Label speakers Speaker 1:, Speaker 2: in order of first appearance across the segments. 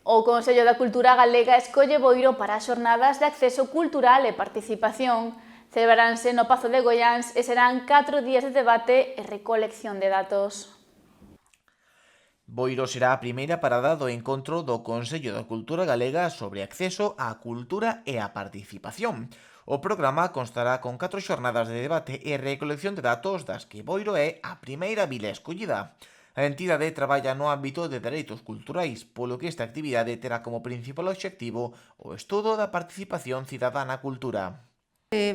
Speaker 1: O Consello da Cultura Galega escolle Boiro para as xornadas de acceso cultural e participación. Celebraránse no Pazo de Goiáns e serán 4 días de debate e recolección de datos.
Speaker 2: Boiro será a primeira parada do encontro do Consello da Cultura Galega sobre acceso á cultura e á participación. O programa constará con 4 xornadas de debate e recolección de datos das que Boiro é a primeira vila escollida. A entidade traballa no ámbito de dereitos culturais, polo que esta actividade terá como principal obxectivo o estudo da participación cidadá na cultura.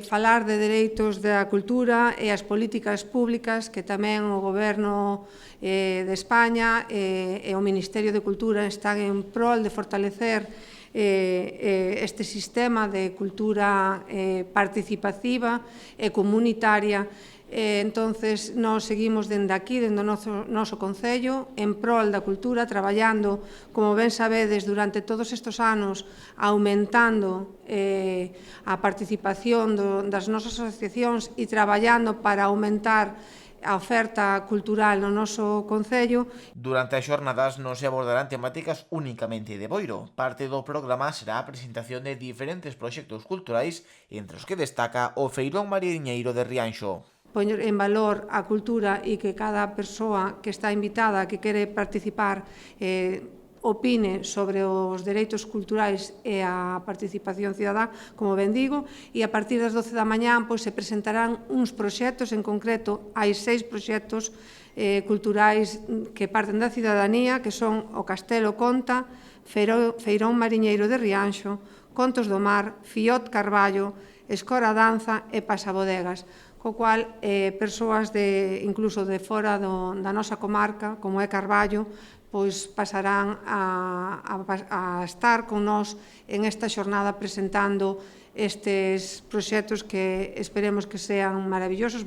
Speaker 3: Falar de dereitos da cultura e as políticas públicas que tamén o Goberno de España e o Ministerio de Cultura están en prol de fortalecer este sistema de cultura participativa e comunitaria. Entonces, nós seguimos dende aquí, dende o noso Concello, en prol da cultura, traballando, como ben sabedes, durante todos estes anos, aumentando a participación das nosas asociacións e traballando para aumentar a oferta cultural no noso Concello.
Speaker 2: Durante as xornadas non se abordarán temáticas únicamente de Boiro. Parte do programa será a presentación de diferentes proxectos culturais, entre os que destaca o Feirón Mariñeiro de Rianxo.
Speaker 3: Poñer en valor a cultura e que cada persoa que está invitada, que quere participar, opine sobre os dereitos culturais e a participación cidadá, como ben digo, e a partir das 12 da mañá se presentarán uns proxectos, en concreto hai 6 proxectos culturais que parten da cidadanía, que son o Castelo Conta, Feirón Mariñeiro de Rianxo, Contos do Mar, Fiot Carballo, Escora Danza e Pasabodegas, co cual persoas incluso de fora da nosa comarca, como é Carballo, pois pasarán a estar con nós en esta xornada presentando estes proxectos que esperemos que sean maravillosos.